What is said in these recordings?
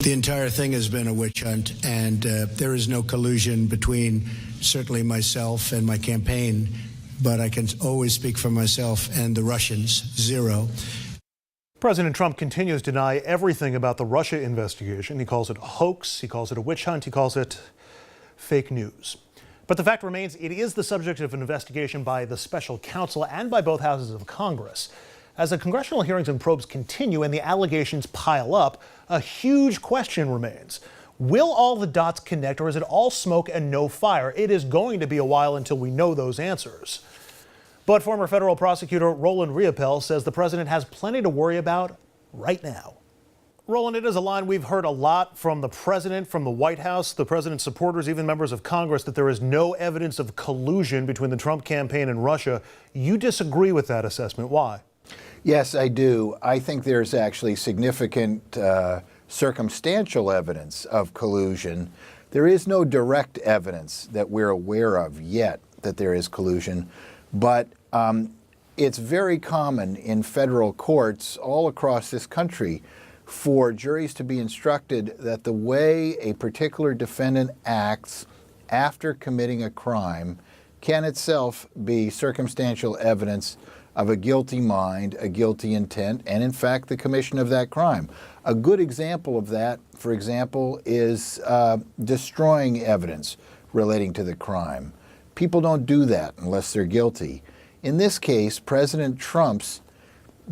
The entire thing has been a witch hunt, and there is no collusion between certainly myself and my campaign, but I can always speak for myself and the Russians. Zero. President Trump continues to deny everything about the Russia investigation. He calls it a hoax, he calls it a witch hunt, he calls it fake news. But the fact remains, it is the subject of an investigation by the special counsel and by both houses of Congress. As the congressional hearings and probes continue and the allegations pile up, a huge question remains. Will all the dots connect, or is it all smoke and no fire? It is going to be a while until we know those answers. But former federal prosecutor Roland Riopelle says the president has plenty to worry about right now. Roland, it is a line we've heard a lot from the president, from the White House, the president's supporters, even members of Congress, that there is no evidence of collusion between the Trump campaign and Russia. You disagree with that assessment. Why? Yes, I do. I think there's actually significant circumstantial evidence of collusion. There is no direct evidence that we're aware of yet that there is collusion, but it's very common in federal courts all across this country for juries to be instructed that the way a particular defendant acts after committing a crime can itself be circumstantial evidence of a guilty mind, a guilty intent, and in fact the commission of that crime. A good example of that, for example, is destroying evidence relating to the crime. People don't do that unless they're guilty. In this case, President Trump's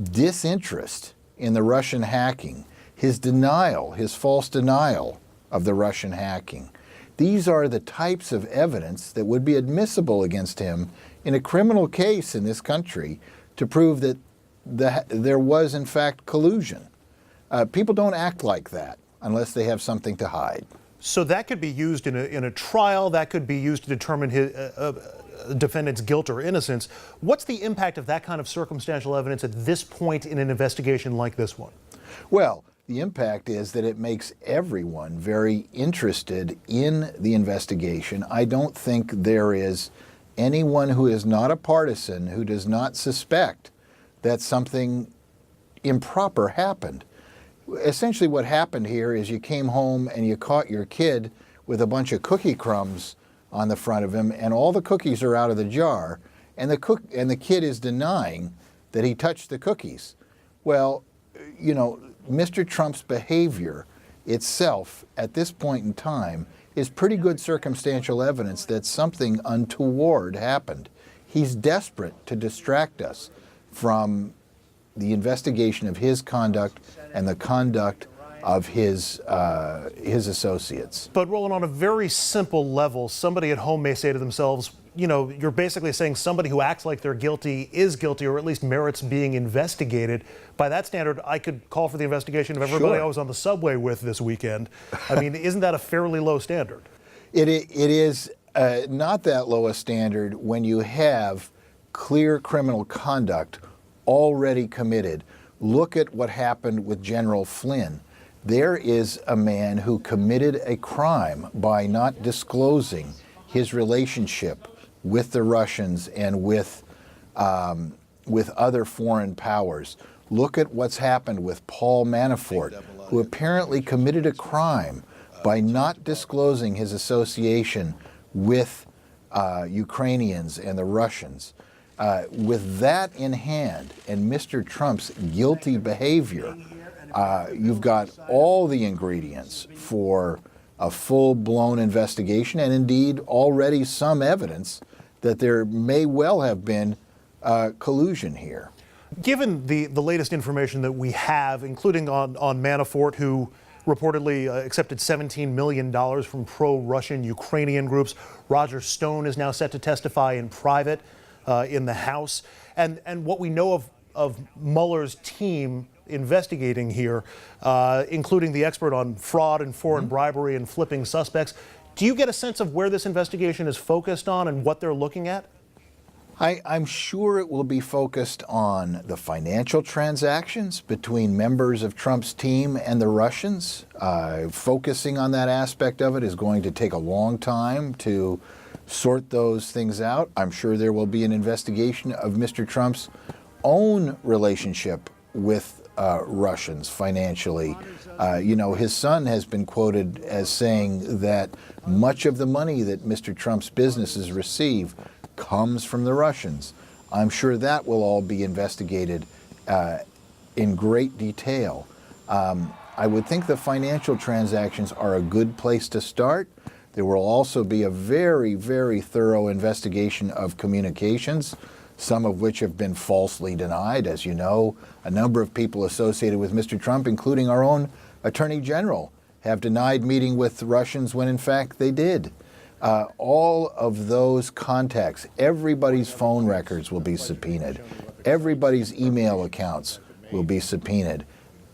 disinterest in the Russian hacking, his denial, his false denial of the Russian hacking, these are the types of evidence that would be admissible against him in a criminal case in this country to prove that there was, in fact, collusion. People don't act like that unless they have something to hide. So that could be used in a trial, that could be used to determine his defendant's guilt or innocence. What's the impact of that kind of circumstantial evidence at this point in an investigation like this one? Well, the impact is that it makes everyone very interested in the investigation. I don't think there is anyone who is not a partisan who does not suspect that something improper happened. Essentially what happened here is you came home and you caught your kid with a bunch of cookie crumbs on the front of him, and all the cookies are out of the jar, and the kid is denying that he touched the cookies. Well, you know, Mr. Trump's behavior itself at this point in time is pretty good circumstantial evidence that something untoward happened. He's desperate to distract us from the investigation of his conduct and the conduct of his associates. But Roland, on a very simple level, somebody at home may say to themselves, you know, you're basically saying somebody who acts like they're guilty is guilty, or at least merits being investigated. By that standard, I could call for the investigation of everybody I was on the subway with this weekend. I mean, isn't that a fairly low standard? It is not that low a standard when you have clear criminal conduct already committed. Look at what happened with General Flynn. There is a man who committed a crime by not disclosing his relationship with the Russians and with other foreign powers. Look at what's happened with Paul Manafort, who apparently committed a crime by not disclosing his association with Ukrainians and the Russians. With that in hand and Mr. Trump's guilty behavior, you've got all the ingredients for a full-blown investigation, and indeed already some evidence that there may well have been collusion here. Given the latest information that we have, including on Manafort, who reportedly accepted $17 million from pro-Russian Ukrainian groups, Roger Stone is now set to testify in private in the House, and what we know of Mueller's team investigating here, including the expert on fraud and foreign bribery and flipping suspects. Do you get a sense of where this investigation is focused on and what they're looking at? I'm sure it will be focused on the financial transactions between members of Trump's team and the Russians. Focusing on that aspect of it is going to take a long time to sort those things out. I'm sure there will be an investigation of Mr. Trump's own relationship with Russians financially. His son has been quoted as saying that much of the money that Mr. Trump's businesses receive comes from the Russians. I'm sure that will all be investigated in great detail. I would think the financial transactions are a good place to start. There will also be a very, very thorough investigation of communications, some of which have been falsely denied. As you know, a number of people associated with Mr. Trump, including our own Attorney General, have denied meeting with the Russians when in fact they did. All of those contacts, everybody's phone records will be subpoenaed. Everybody's email accounts will be subpoenaed.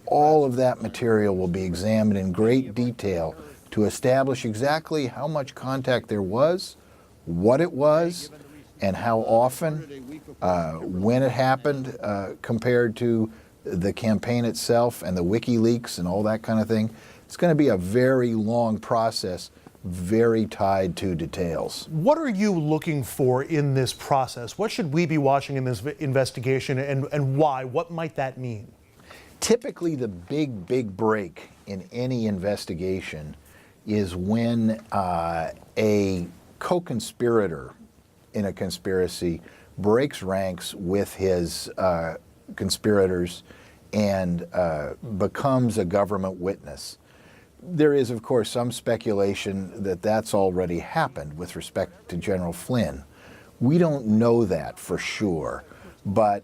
All of that material will be examined in great detail to establish exactly how much contact there was, what it was, and how often, when it happened, compared to the campaign itself and the WikiLeaks and all that kind of thing. It's going to be a very long process, very tied to details. What are you looking for in this process? What should we be watching in this investigation, and why? What might that mean? Typically, the big break in any investigation is when a co-conspirator in a conspiracy breaks ranks with his conspirators and becomes a government witness. There is, of course, some speculation that that's already happened with respect to General Flynn. We don't know that for sure, but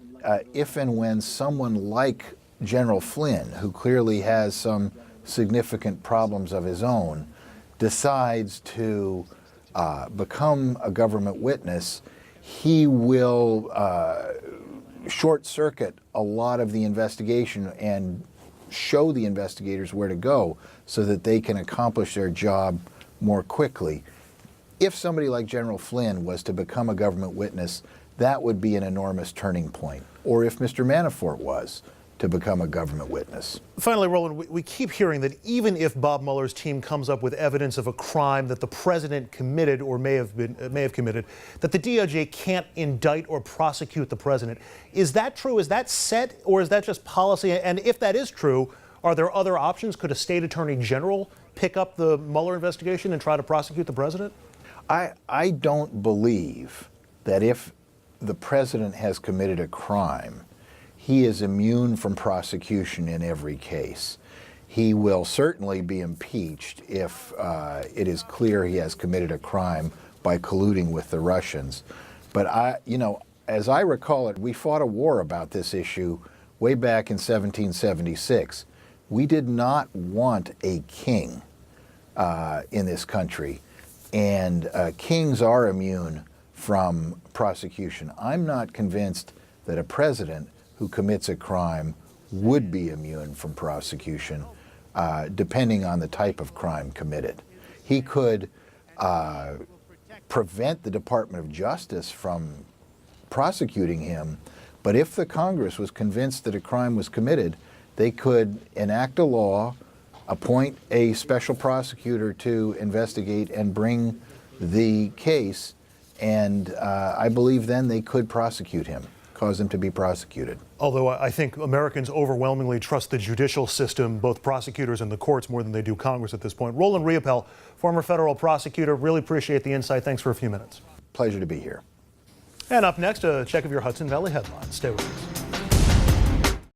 if and when someone like General Flynn, who clearly has some significant problems of his own, decides to become a government witness, he will short-circuit a lot of the investigation and show the investigators where to go so that they can accomplish their job more quickly. If somebody like General Flynn was to become a government witness, that would be an enormous turning point. Or if Mr. Manafort was to become a government witness. Finally, Roland, we keep hearing that even if Bob Mueller's team comes up with evidence of a crime that the president committed or may have committed, that the DOJ can't indict or prosecute the president. Is that true? Is that set, or is that just policy? And if that is true, are there other options? Could a state attorney general pick up the Mueller investigation and try to prosecute the president? I don't believe that if the president has committed a crime, he is immune from prosecution in every case. He will certainly be impeached if it is clear he has committed a crime by colluding with the Russians. But as I recall it, we fought a war about this issue way back in 1776. We did not want a king in this country, and kings are immune from prosecution. I'm not convinced that a president who commits a crime would be immune from prosecution, depending on the type of crime committed. He could prevent the Department of Justice from prosecuting him, but if the Congress was convinced that a crime was committed, they could enact a law, appoint a special prosecutor to investigate and bring the case, and I believe then they could prosecute him, cause him to be prosecuted. Although I think Americans overwhelmingly trust the judicial system, both prosecutors and the courts, more than they do Congress at this point. Roland Riopelle, former federal prosecutor, really appreciate the insight. Thanks for a few minutes. Pleasure to be here. And up next, a check of your Hudson Valley headlines. Stay with us.